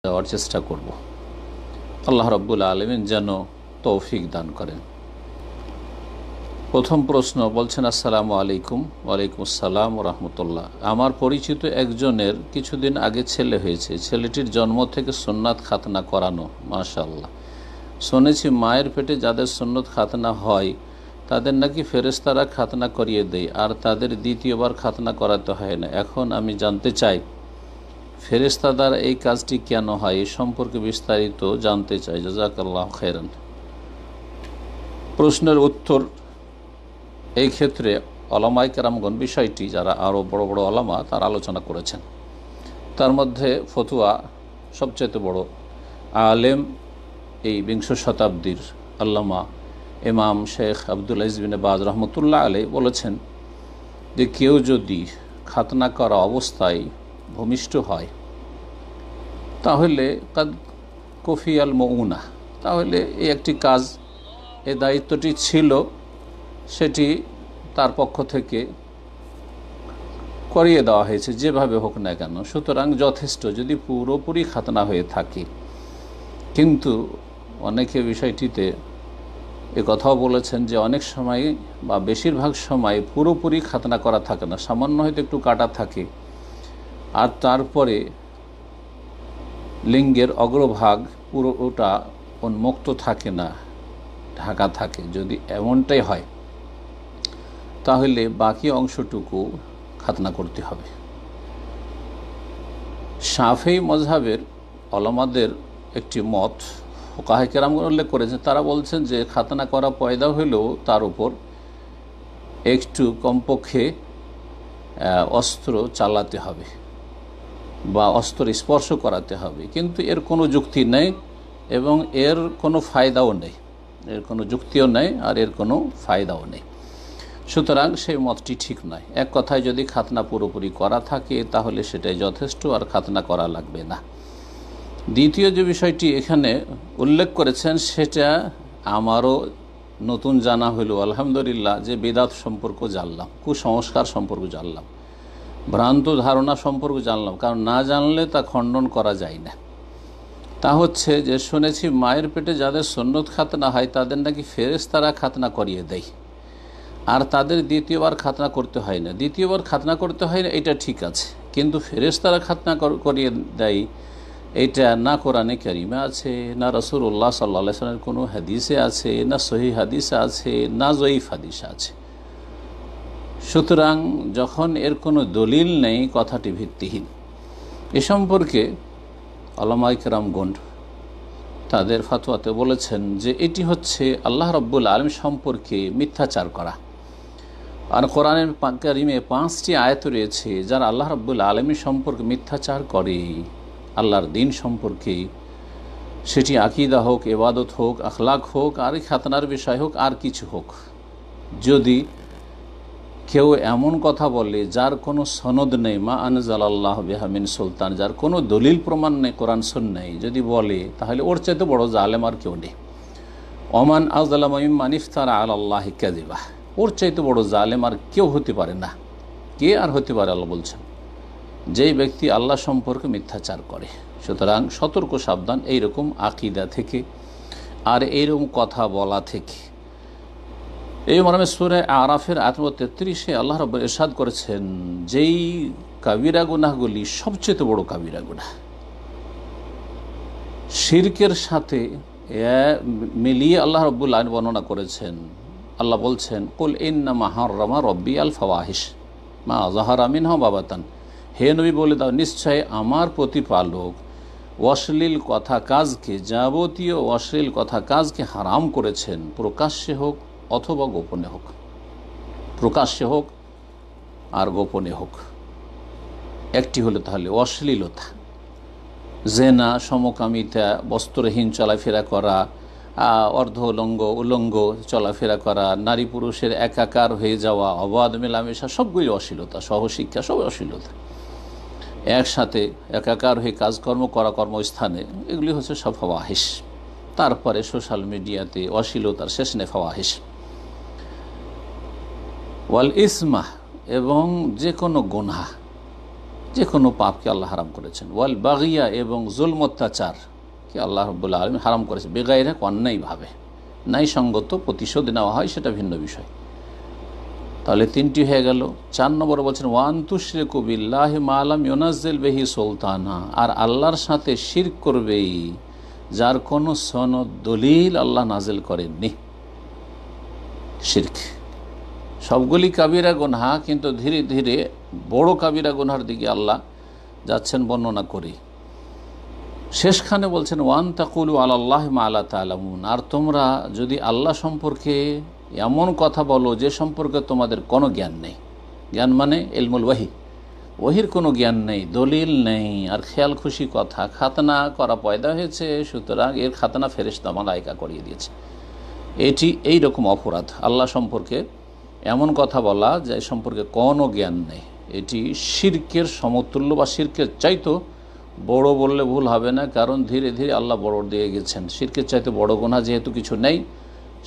দেওয়ার চেষ্টা করব। আল্লাহ রাব্বুল আলামিন যেন তৌফিক দান করেন। প্রথম প্রশ্ন বলছেন, আসসালামু আলাইকুম। ওয়ালাইকুম আসসালাম রহমতুল্লাহ। আমার পরিচিত একজনের কিছুদিন আগে ছেলে হয়েছে। ছেলেটির জন্ম থেকে সুন্নাত খাতনা করানো, মাশাআল্লাহ। শুনেছি মায়ের পেটে যাদের সুন্নত খাতনা হয় তাদের নাকি ফেরেশতারা খাতনা করিয়ে দেয়, আর তাদের দ্বিতীয়বার খাতনা করাতে হয় না। এখন আমি জানতে চাই ফেরেশতা দ্বারা এই কাজটি কেন হয়, এ সম্পর্কে বিস্তারিত জানতে চাই। জাযাকাল্লাহু খাইরান। প্রশ্নের উত্তর, এই ক্ষেত্রে ওলামায়ে কেরামগণ বিষয়টি, যারা আরও বড় বড় ওলামা, তার আলোচনা করেছেন। তার মধ্যে ফতোয়া সবচেয়ে বড় আলেম এই বিংশ শতাব্দীর আল্লামা ইমাম শেখ আব্দুল আজিজ বিন বাজ রহমতুল্লাহ আলাইহি বলেছেন যে কেউ যদি খাতনা করা অবস্থায় ভূমিষ্ঠ হয় তাহলে কাদ কফিয়াল মউনা, তাহলে এই একটি কাজ, এই দায়িত্বটি ছিল, সেটি তার পক্ষ থেকে করিয়ে দেওয়া হয়েছে, যেভাবে হোক না কেন। সুতরাং যথেষ্ট যদি পুরোপুরি খাতনা হয়ে থাকে। কিন্তু অনেকে বিষয়টিতে এ কথাও বলেছেন যে অনেক সময় বা বেশিরভাগ সময় পুরোপুরি খাতনা করা থাকে না, সামান্য হয়তো একটু কাটা থাকে, আর তারপরে লিঙ্গের অগ্রভাগ পুরোটা উন্মুক্ত থাকে না, ঢাকা থাকে। যদি এমনটাই হয় তাহলে বাকি অংশটুকু খাতনা করতে হবে। শাফেঈ মাযহাবের ওলামাদের একটি মত ফুকাহায়ে কেরামগণ উল্লেখ করেছেন। তারা বলছেন যে খাতনা করা পয়দা হলেও তার উপর একটু কমপক্ষে অস্ত্র চালাতে হবে বা অস্ত্র স্পর্শ করাতে হবে, কিন্তু এর কোনো যুক্তি নেই এবং এর কোনো ফায়দাও নেই, এর কোনো যুক্তিও নেই আর এর কোনো ফায়দাও নেই। সুতরাং সেই মতটি ঠিক নয়। এক কথায় যদি খাতনা পুরোপুরি করা থাকে তাহলে সেটাই যথেষ্ট, আর খাতনা করা লাগবে না। দ্বিতীয় যে বিষয়টি এখানে উল্লেখ করেছেন সেটা আমারও নতুন জানা হলো, আলহামদুলিল্লাহ, যে বিদআত সম্পর্ক জানলাম, কুসংস্কার সম্পর্ক জানলাম, ভ্রান্ত ধারণা সম্পর্কে জানলাম। কারণ না জানলে তা খণ্ডন করা যায় না। তা হচ্ছে যে শুনেছি মায়ের পেটে যাদের সুন্নত খাতনা হয় তাদের নাকি ফেরেশতারা খাতনা করিয়ে দেয়, আর তাদের দ্বিতীয়বার খাতনা করতে হয় না। দ্বিতীয়বার খাতনা করতে হয় না, এটা ঠিক আছে, কিন্তু ফেরেশতারা খাতনা করিয়ে দেয়, এটা না কোরআনে কারিমে আছে, না রাসূলুল্লাহ সাল্লাল্লাহু আলাইহি ওয়াসাল্লামের কোনো হাদিসে আছে, না সহিহ হাদিসে আছে, না জয়ীফ হাদিসে আছে। সুতরাং যখন এর কোনো দলিল নেই, কথাটি ভিত্তিহীন। এ সম্পর্কে ওলামায়ে কেরামগণ তাদের ফতোয়াতে বলেছেন যে এটি হচ্ছে আল্লাহ রাব্বুল আলামিন সম্পর্কে মিথ্যাচার করা। আর কোরআনের কারিমে 5টি আয়াত রয়েছে যারা আল্লাহ রাব্বুল আলামিন সম্পর্কে মিথ্যাচার করে, আল্লাহর দ্বীন সম্পর্কে, সেটি আকীদা হোক, ইবাদত হোক, আখলাক হোক, আর খাতনার বিষয় হোক, আর কিছু হোক। যদি কেউ এমন কথা বলে যার কোনো সনদ নেই, মা আনজালাল্লাহু বিহা মিন সুলতান, যার কোনো দলিল প্রমাণ নেই, কোরআন সুন্নাহ যদি বলে, তাহলে ওর চাইতে বড় জালেম আর কেউ নেই। ওমান আযলামু মিম্মান ইফতারা আলাল্লাহি কাযিবা, ওর চাইতে বড় জালেম আর কেউ হতে পারে না। কে আর হতে পারে? আল্লাহ বলছেন, যেই ব্যক্তি আল্লাহ সম্পর্কে মিথ্যাচার করে। সুতরাং সতর্ক সাবধান এইরকম আকীদা থেকে আর এইরকম কথা বলা থেকে। এই মর্মে সূরা আরাফের আয়াত 33-এ আল্লাহ রাব্বুল ইরশাদ করেছেন, যেই কাবিরা গুনাহগুলি সবচেয়ে বড় কাবিরা গুনাহ, শিরকের সাথে মিলিয়ে আল্লাহ রাব্বুল আলামিন বর্ণনা করেছেন। আল্লাহ বলছেন, কুল ইন্নামা হাররামা রাব্বি আল ফাওয়াহিশ মা যাহারা মিনহা ওয়া মা বাতান, হে নবী বলে দাও, নিশ্চয় আমার প্রতিপালক অশ্লীল কথা কাজকে, যাবতীয় অশ্লীল কথা কাজকে হারাম করেছেন, প্রকাশ্যে হোক অথবা গোপনে হোক। প্রকাশ্যে হোক আর গোপনে হোক, একটি হলো তাহলে অশ্লীলতা, জেনা, সমকামিতা, বস্ত্রহীন চলাফেরা করা, অর্ধ উলঙ্গ চলাফেরা করা, নারী পুরুষের একাকার হয়ে যাওয়া, অবাধ মেলামেশা, সবগুলি অশ্লীলতা, সহশিক্ষা, সব অশ্লীলতা, একসাথে একাকার হয়ে কাজকর্ম করা কর্মস্থানে, এগুলি হচ্ছে সব ফাওয়াহিশ। তারপরে সোশ্যাল মিডিয়াতে অশ্লীলতার শেষ নেই, ফাওয়াহিশ। ওয়াল ইসমা, এবং যে কোনো গুনাহ, যে কোনো পাপকে আল্লাহ হারাম করেছেন। ওয়াল বাগিয়া, এবং জুলম অত্যাচার কি আল্লাহ রাব্বুল আলামিন হারাম করেছে বেগাইরে, অন্যায়ভাবে, ন্যায়সঙ্গত প্রতিশোধ নেওয়া হয় সেটা ভিন্ন বিষয়। তাহলে তিনটি হয়ে গেল। 4 নম্বরে বলছেন ওয়ান তুশরিকু বিল্লাহি মা লাম ইউনাজ্জিল বিহি সুলতানা, আর আল্লাহর সাথে শিরক করবে যার কোনো সনদ দলিল আল্লাহ নাজিল করেননি। শিরক সবগুলি কাবিরা গুনাহ, কিন্তু ধীরে ধীরে বড় কাবিরা গুনার দিকে আল্লাহ যাচ্ছেন বর্ণনা করে। শেষখানে বলছেন ওয়ান তাকুলু আলাল্লাহি মা লা তা'লামুন, আর তোমরা যদি আল্লাহ সম্পর্কে এমন কথা বলো যে সম্পর্কে তোমাদের কোনো জ্ঞান নেই। জ্ঞান মানে ইলমুল ওয়াহি, ওহির কোনো জ্ঞান নেই, দলিল নেই, আর খেয়াল খুশি কথা। খাতনা করা পয়দা হয়েছে, সুতরাং এর খাতনা ফেরেশতা মালায়েকা করিয়ে দিয়েছে। এটি এই রকম অপরাধ, আল্লাহ সম্পর্কে এমন কথা বলা যে সম্পর্কে কোনো জ্ঞান নেই। এটি শিরকের সমতুল্য বা শিরকের চাইতো বড় বললে ভুল হবে না, কারণ ধীরে ধীরে আল্লাহ বড় দিয়ে গেছেন। শিরকের চাইতে বড় গুনাহ যেহেতু কিছু নেই,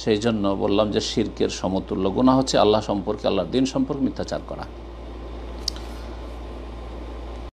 সেই জন্য বললাম যে শিরকের সমতুল্য গুনাহ হচ্ছে আল্লাহ সম্পর্কে, আল্লাহর দিন সম্পর্কে মিথ্যাচার করা।